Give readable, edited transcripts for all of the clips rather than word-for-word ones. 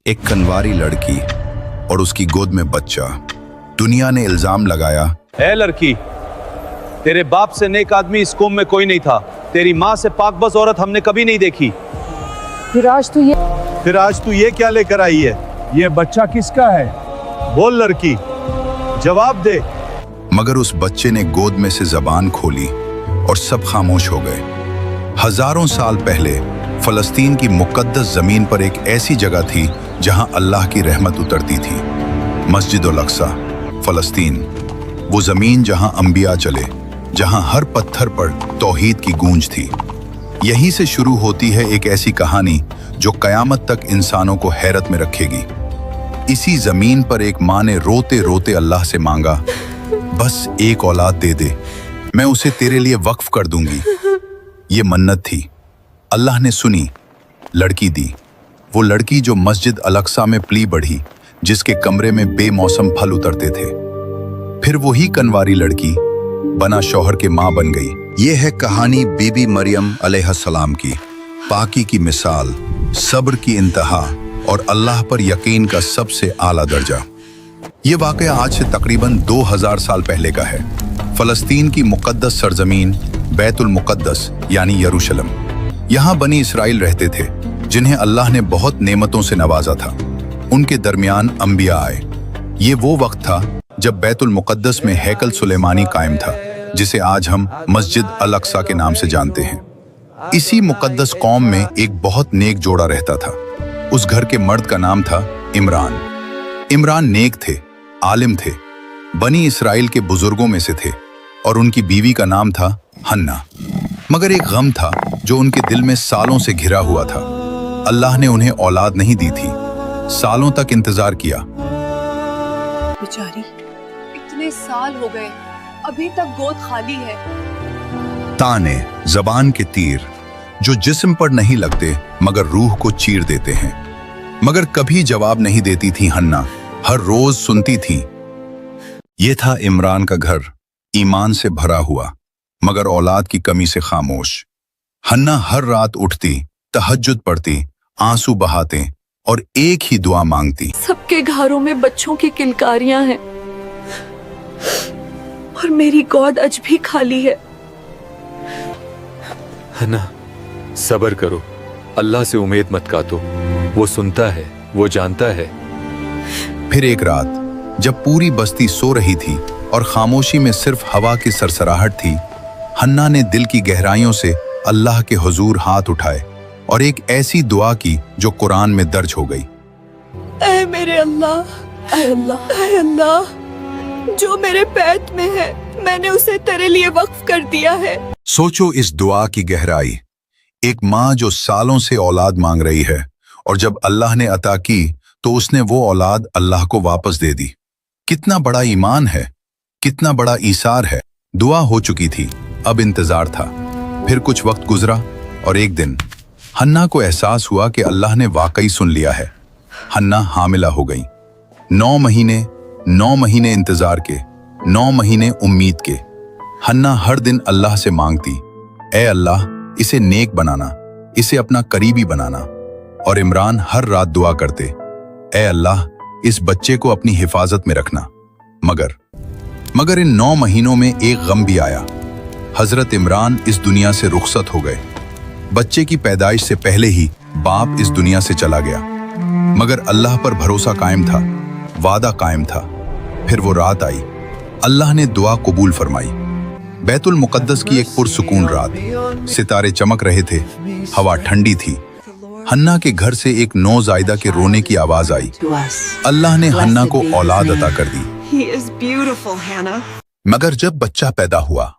एक कनवारी लड़की और उसकी गोद में बच्चा। दुनिया ने इल्जाम लगाया, ए लड़की, तेरे बाप से नेक आदमी इस कौम में कोई नहीं था। तेरी माँ से पाकबज़ औरत हमने कभी नहीं देखी। फिर आज तू ये क्या लेकर आई है? ये बच्चा किसका है? बोल लड़की, जवाब दे। मगर उस बच्चे ने गोद में से जबान खोली और सब खामोश हो गए। हजारों साल पहले फलस्तीन की मुकद्दस जमीन पर एक ऐसी जगह थी जहां अल्लाह की रहमत उतरती थी। मस्जिद उल अक्सा, फलस्तीन, वो जमीन जहां अंबिया चले, जहां हर पत्थर पर तौहीद की गूंज थी। यहीं से शुरू होती है एक ऐसी कहानी जो कयामत तक इंसानों को हैरत में रखेगी। इसी जमीन पर एक माँ ने रोते रोते अल्लाह से मांगा, बस एक औलाद दे दे, मैं उसे तेरे लिए वक्फ कर दूंगी। ये मन्नत थी। अल्लाह ने सुनी, लड़की दी। वो लड़की जो मस्जिद अल-अक्सा में पली बढ़ी, जिसके कमरे में बेमौसम फल उतरते थे। फिर वही कनवारी लड़की बना शौहर के माँ बन गई। ये है कहानी बीबी मरियम अलैहिस्सलाम की, पाकी की मिसाल, सब्र की इंतहा और अल्लाह पर यकीन का सबसे आला दर्जा। ये वाक़या आज से तकरीबन 2000 साल पहले का है। फलस्तीन की मुक़द्दस सरजमीन बैतुल मुक़द्दस यानी यरूशलेम। यहाँ बनी इसराइल रहते थे, जिन्हें अल्लाह ने बहुत नेमतों से नवाजा था। उनके दरमियान अंबिया आए। ये वो वक्त था जब बैतुल मुक़द्दस में हैकल सुलेमानी कायम था, जिसे आज हम मस्जिद अल-अक्सा के नाम से जानते हैं। इसी मुक़द्दस कौम में एक बहुत नेक जोड़ा रहता था। उस घर के मर्द का नाम था इमरान। इमरान नेक थे, आलिम थे, बनी इसराइल के बुजुर्गों में से थे और उनकी बीवी का नाम था हन्ना। मगर एक गम था जो उनके दिल में सालों से घिरा हुआ था। अल्लाह ने उन्हें औलाद नहीं दी थी। सालों तक इंतजार किया। बेचारी, इतने साल हो गए, अभी तक गोद खाली है। ताने, जबान के तीर जो जिस्म पर नहीं लगते मगर रूह को चीर देते हैं। मगर कभी जवाब नहीं देती थी हन्ना, हर रोज सुनती थी। ये था इमरान का घर, ईमान से भरा हुआ मगर औलाद की कमी से खामोश। हन्ना हर रात उठती, तहज्जुद पढ़ती, आंसू बहाते और एक ही दुआ मांगती। सबके घरों में बच्चों की किलकारियां हैं और मेरी गोद आज भी खाली है। हन्ना, सब्र करो, अल्लाह से उम्मीद मत काटो, वो सुनता है, वो जानता है। फिर एक रात जब पूरी बस्ती सो रही थी और खामोशी में सिर्फ हवा की सरसराहट थी, हन्ना ने दिल की गहराइयों से अल्लाह के हुजूर हाथ उठाए और एक ऐसी दुआ की जो कुरान में दर्ज हो गई। ऐ मेरे अल्लाह, ऐ अल्लाह, ऐ अल्लाह, जो मेरे पैत में है मैंने उसे तेरे लिए वक्फ कर दिया है। सोचो इस दुआ की गहराई। एक माँ जो सालों से औलाद मांग रही है और जब अल्लाह ने अता की तो उसने वो औलाद अल्लाह को वापस दे दी। कितना बड़ा ईमान है, कितना बड़ा ईसार है। दुआ हो चुकी थी, अब इंतजार था। फिर कुछ वक्त गुजरा और एक दिन हन्ना को एहसास हुआ कि अल्लाह ने वाकई सुन लिया है। हन्ना हामिला हो गई। 9 महीने इंतजार के, 9 महीने उम्मीद के। हन्ना हर दिन अल्लाह से मांगती, ए अल्लाह, इसे नेक बनाना, इसे अपना करीबी बनाना। और इमरान हर रात दुआ करते, ए अल्लाह, इस बच्चे को अपनी हिफाजत में रखना। मगर इन 9 महीनों में एक गम भी आया। हजरत इमरान इस दुनिया से रुखसत हो गए। बच्चे की पैदाइश से पहले ही बाप इस दुनिया से चला गया। मगर अल्लाह पर भरोसा कायम था, वादा कायम था। फिर वो रात आई, अल्लाह ने दुआ कबूल फरमाई। बैतुल मुक़द्दस की एक पुरसुकून रात, सितारे चमक रहे थे, हवा ठंडी थी। हन्ना के घर से एक नौज़ायदा के रोने की आवाज आई। अल्लाह ने हन्ना को औलाद अता कर दी। He is beautiful, Hannah. मगर जब बच्चा पैदा हुआ,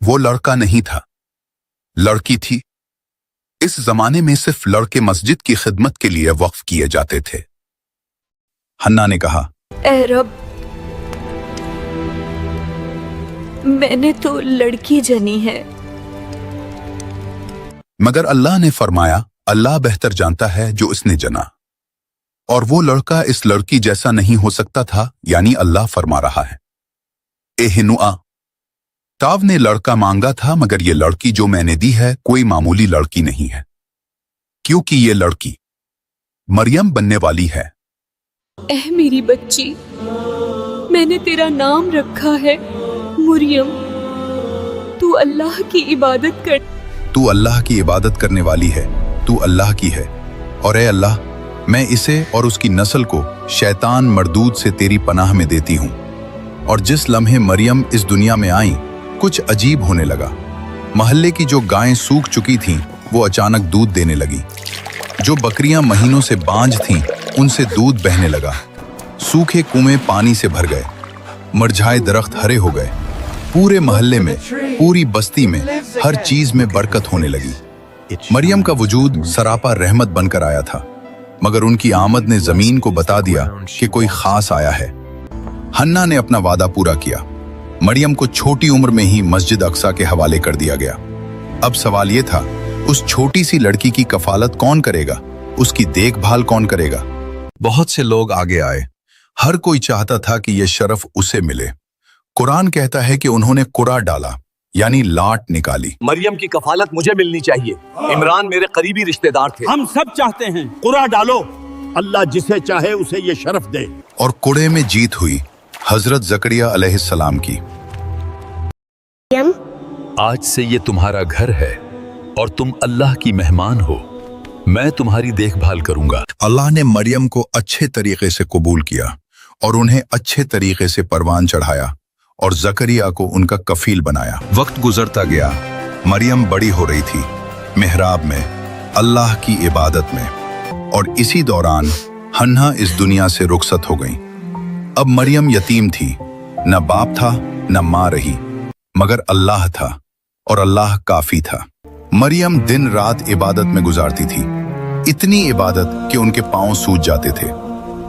वो लड़का नहीं था, लड़की थी। इस जमाने में सिर्फ लड़के मस्जिद की खिदमत के लिए वक्फ किए जाते थे। हन्ना ने कहा, ऐ रब, मैंने तो लड़की जनी है। मगर अल्लाह ने फरमाया, अल्लाह बेहतर जानता है जो इसने जना। और वो लड़का इस लड़की जैसा नहीं हो सकता था, यानी अल्लाह फरमा रहा है, ए हिनुआ, ताव ने लड़का मांगा था मगर ये लड़की जो मैंने दी है कोई मामूली लड़की नहीं है, क्योंकि ये लड़की मरियम बनने वाली है। एह मेरी बच्ची, मैंने तेरा नाम रखा है मरियम। तू अल्लाह की इबादत कर। तू अल्लाह की इबादत करने वाली है, तू अल्लाह की है। और ए अल्लाह, मैं इसे और उसकी नस्ल को शैतान मरदूद से तेरी पनाह में देती हूँ। और जिस लम्हे मरियम इस दुनिया में आई, कुछ अजीब होने लगा। महल्ले की जो गायें सूख चुकी थीं, वो अचानक दूध देने लगी। जो बकरियां महीनों से बांझ थीं, उनसे दूध बहने लगा। सूखे कुएं पानी से भर गए, मुरझाए दरख्त हरे हो गए। पूरे मोहल्ले में, पूरी बस्ती में, हर चीज में बरकत होने लगी। मरियम का वजूद सरापा रहमत बनकर आया था, मगर उनकी आमद ने जमीन को बता दिया कि कोई खास आया है। हन्ना ने अपना वादा पूरा किया। मरियम को छोटी उम्र में ही मस्जिद अक्सा के हवाले कर दिया गया। अब सवाल ये था, उस छोटी सी लड़की की कफालत कौन करेगा, उसकी देखभाल कौन करेगा? बहुत से लोग आगे आए। हर कोई चाहता था कि यह शरफ उसे मिले। कुरान कहता है कि उन्होंने कुरा डाला, यानी लाट निकाली। मरियम की कफालत मुझे मिलनी चाहिए। इमरान मेरे करीबी रिश्तेदार थे। हम सब चाहते हैं, कुरा डालो। अल्लाह जिसे चाहे उसे ये शरफ दे। और कुड़े में जीत हुई हजरत जकरिया अलैहिस्सलाम की। आज से ये तुम्हारा घर है और तुम अल्लाह की मेहमान हो। मैं तुम्हारी देखभाल करूंगा। अल्लाह ने मरियम को अच्छे तरीके से कबूल किया और उन्हें अच्छे तरीके से परवान चढ़ाया और जकरिया को उनका कफील बनाया। वक्त गुजरता गया, मरियम बड़ी हो रही थी, मेहराब में, अल्लाह की इबादत में। और इसी दौरान हन्ना इस दुनिया से रुखसत हो गई। अब मरियम यतीम थी, न बाप था न माँ रही, मगर अल्लाह था और अल्लाह काफी था। मरियम दिन रात इबादत में गुजारती थी, इतनी इबादत कि उनके पांव सूज जाते थे।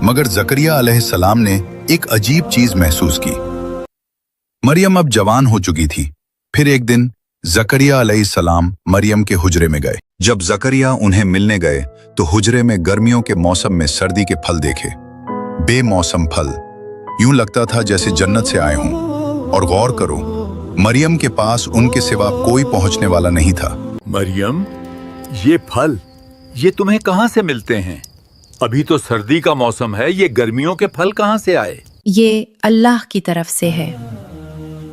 मगर जकरिया अलैहिस्सलाम ने एक अजीब चीज महसूस की। मरियम अब जवान हो चुकी थी। फिर एक दिन जकरिया अलैहिस्सलाम मरियम के हुजरे में गए। जब जकरिया उन्हें मिलने गए तो हुजरे में गर्मियों के मौसम में सर्दी के फल देखे, बेमौसम फल, यूं लगता था जैसे जन्नत से आए हों। और गौर करो, मरियम के पास उनके सिवा कोई पहुंचने वाला नहीं था। मरियम, ये फल, ये तुम्हें कहाँ से मिलते हैं? अभी तो सर्दी का मौसम है, ये गर्मियों के फल कहाँ से आए? ये अल्लाह की तरफ से है।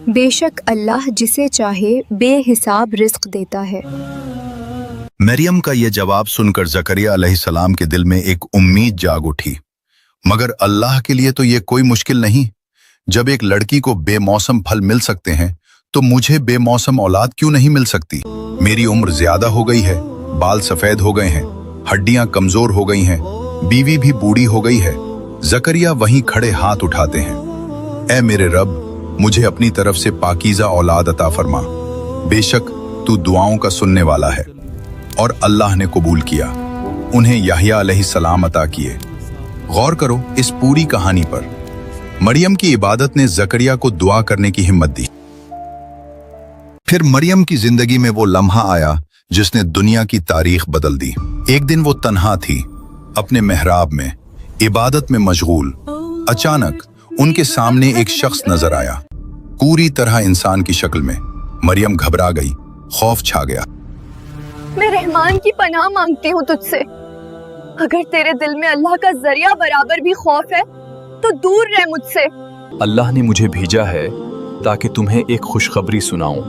बेशक अल्लाह जिसे चाहे बेहिसाब रिस्क देता है। मरियम का यह जवाब सुनकर जकरिया अलैहिस्सलाम के दिल में एक उम्मीद जाग उठी। मगर अल्लाह के लिए तो यह कोई मुश्किल नहीं। जब एक लड़की को बेमौसम फल मिल सकते हैं, तो मुझे बेमौसम औलाद क्यों नहीं मिल सकती? मेरी उम्र ज्यादा हो गई है, बाल सफेद हो गए हैं, हड्डियां कमजोर हो गई हैं, बीवी भी बूढ़ी हो गई है। जकरिया वहीं खड़े हाथ उठाते हैं, ऐ मेरे रब, मुझे अपनी तरफ से पाकीज़ा औलाद अता फरमा। बेशक तू दुआओं का सुनने वाला है। और अल्लाह ने कबूल किया, उन्हें याह्या अलैहिस्सलाम अता किए। गौर करो इस पूरी कहानी पर। मरियम की इबादत ने जकरिया को दुआ करने की हिम्मत दी। फिर मरियम की जिंदगी में वो लम्हा आया जिसने दुनिया की तारीख बदल दी। एक दिन वो तन्हा थी, अपने मेहराब में, इबादत में मशगूल। अचानक उनके सामने एक शख्स नजर आया, पूरी तरह इंसान की शक्ल में। मरियम घबरा गई, खौफ छा गया। मैं रहमान की पनाह मांगती हूँ तुझसे। अगर तेरे दिल में अल्लाह का जरिया बराबर भी खौफ है तो दूर रह मुझसे। अल्लाह ने मुझे भेजा है ताकि तुम्हें एक खुशखबरी सुनाऊं।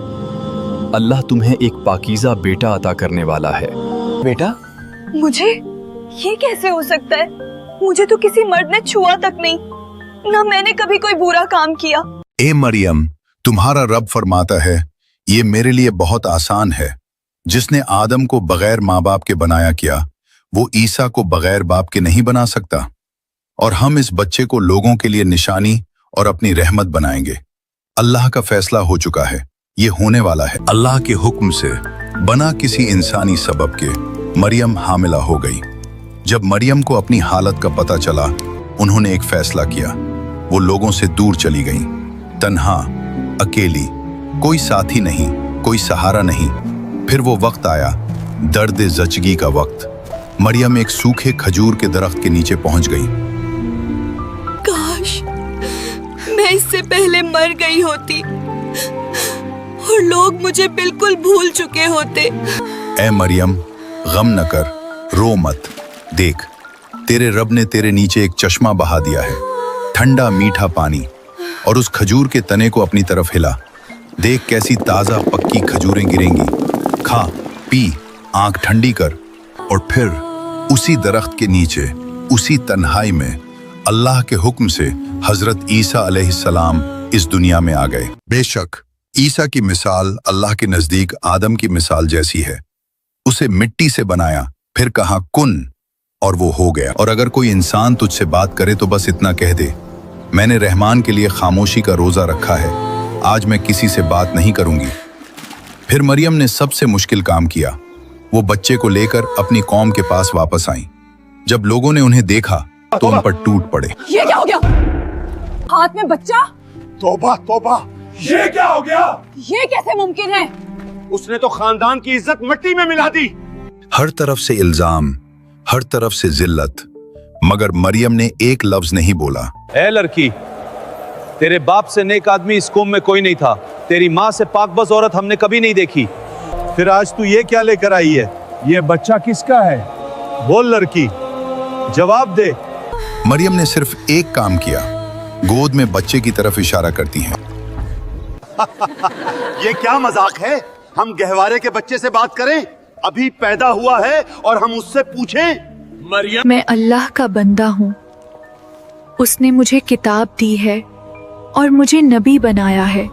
अल्लाह तुम्हें एक पाकीज़ा बेटा अता करने वाला है। बेटा, मुझे ये कैसे हो सकता है? मुझे तो किसी मर्द ने छुआ तक नहीं, ना मैंने कभी कोई बुरा काम किया। ए मरियम, तुम्हारा रब फरमाता है, ये मेरे लिए बहुत आसान है। जिसने आदम को बगैर माँ बाप के बनाया किया, वो ईसा को बगैर बाप के नहीं बना सकता। और हम इस बच्चे को लोगों के लिए निशानी और अपनी रहमत बनाएंगे। अल्लाह का फैसला हो चुका है, ये होने वाला है। अल्लाह के हुक्म से बना किसी इंसानी सबब के मरियम हामिला हो गई। जब मरियम को अपनी हालत का पता चला, उन्होंने एक फैसला किया। वो लोगों से दूर चली गई, तन्हा, अकेली, कोई साथी नहीं, कोई सहारा नहीं। फिर वो वक्त आया, दर्द ज़चगी का वक्त। मरियम एक सूखे खजूर के दरख्त के नीचे पहुंच गई। काश मैं इससे पहले मर गई होती और लोग मुझे बिल्कुल भूल चुके होते। ए मरियम, गम न कर, रो मत। देख, तेरे रब ने तेरे नीचे एक चश्मा बहा दिया है, ठंडा मीठा पानी, और उस खजूर के तने को अपनी तरफ हिला। देख कैसी ताज़ा पक्की खजूरें गिरेंगी, खा पी, आंख ठंडी कर। और फिर उसी दरख्त के नीचे, उसी तन्हाई में अल्लाह के हुक्म से हजरत ईसा अलैहिस्सलाम इस दुनिया में आ गए। बेशक ईसा की मिसाल अल्लाह के नजदीक आदम की मिसाल जैसी है। उसे मिट्टी से बनाया, फिर कहा कुन, और वो हो गया। और अगर कोई इंसान तुझसे बात करे तो बस इतना कह दे, मैंने रहमान के लिए खामोशी का रोजा रखा है, आज मैं किसी से बात नहीं करूंगी। फिर मरियम ने सबसे मुश्किल काम किया, वो बच्चे को लेकर अपनी कौम के पास वापस आई। जब लोगों ने उन्हें देखा तो उन पर टूट पड़े। ये क्या हो गया? हाथ में बच्चा? तौबा तौबा, ये क्या हो गया? ये कैसे मुमकिन है? उसने तो खानदान की इज्जत मिट्टी में मिला दी। हर तरफ से इल्जाम, हर तरफ से जिल्लत, मगर मरियम ने एक लफ्ज नहीं बोला। ए लड़की, तेरे बाप से नेक आदमी इस कौम में कोई नहीं था, तेरी माँ से पाकबाज औरत हमने कभी नहीं देखी। फिर आज तू ये क्या लेकर आई है? ये बच्चा किसका है? बोल लड़की, जवाब दे। मरियम ने सिर्फ एक काम किया, गोद में बच्चे की तरफ इशारा करती हैं। ये क्या मजाक है? हम गहवारे के बच्चे से बात करें? अभी पैदा हुआ है और हम उससे पूछें? मरियम, मैं अल्लाह का बंदा हूँ, उसने मुझे किताब दी है और मुझे नबी बनाया है।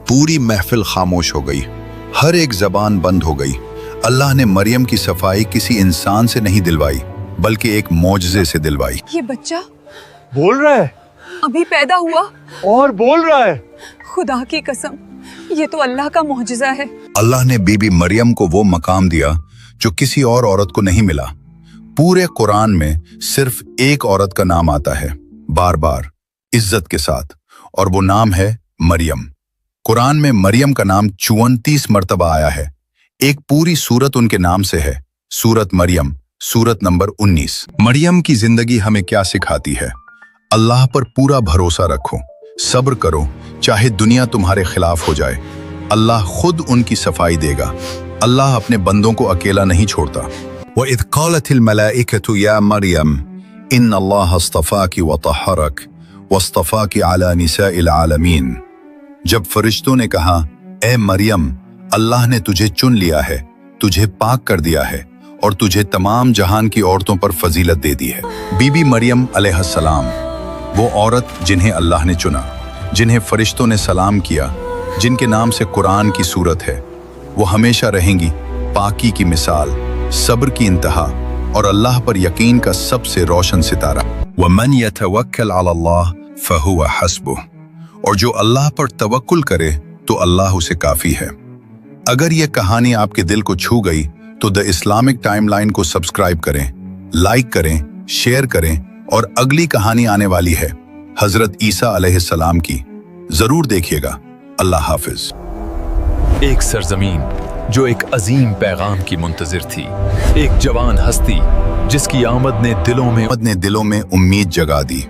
पूरी महफिल खामोश हो गई, हर एक जबान बंद हो गई। अल्लाह ने मरियम की सफाई किसी इंसान से नहीं दिलवाई, बल्कि एक मौजज़े से दिलवाई। ये बच्चा बोल रहा है, अभी पैदा हुआ और बोल रहा है। खुदा की कसम, ये तो अल्लाह का मौजज़ा है। अल्लाह ने बीबी मरियम को वो मकाम दिया जो किसी और औरत को नहीं मिला। पूरे कुरान में सिर्फ एक औरत का नाम आता है, बार बार इज्जत के साथ, और वो नाम है मरियम। कुरान में मरियम का नाम 34 मर्तबा आया है। एक पूरी सूरत उनके नाम से है, सूरत मरियम, सूरत नंबर 19। मरियम की जिंदगी हमें क्या सिखाती है? अल्लाह पर पूरा भरोसा रखो, सब्र करो, चाहे दुनिया तुम्हारे खिलाफ हो जाए, अल्लाह खुद उनकी सफाई देगा। अल्लाह अपने बंदों को अकेला नहीं छोड़ता। वइज़ क़ालतिल मलाइकतु या मरियम इन्नल्लाह अस्तफ़ाकी व तहरक वस्तफ़ाकी अला निसाइल आलमीन। जब फरिश्तों ने कहा, ए मरियम, अल्लाह ने तुझे चुन लिया है, तुझे पाक कर दिया है और तुझे तमाम जहान की औरतों पर फजीलत दे दी है। बीबी मरियम अलैहिस्सलाम, वो औरत जिन्हें अल्लाह ने चुना, जिन्हें फरिश्तों ने सलाम किया, जिनके नाम से कुरान की सूरत है, वो हमेशा रहेंगी पाकी की मिसाल, सब्र की इंतहा और अल्लाह पर यकीन का सबसे रोशन सितारा। वमन यतवक्कल अलल्लाह फहुव हस्बुह, और जो अल्लाह पर तवक्कुल करे तो अल्लाह उसे काफी है। अगर ये कहानी आपके दिल को छू गई तो द इस्लामिक टाइमलाइन को सब्सक्राइब करें, लाइक करें, शेयर करें, और अगली कहानी आने वाली है हजरत ईसा अलैहिस्सलाम की, जरूर देखिएगा। अल्लाह हाफिज। एक सरजमीन जो एक अजीम पैगाम की मुंतजिर थी, एक जवान हस्ती जिसकी आमद ने दिलों में उम्मीद जगा दी।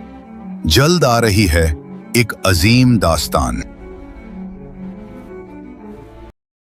जल्द आ रही है एक अजीम दास्तान।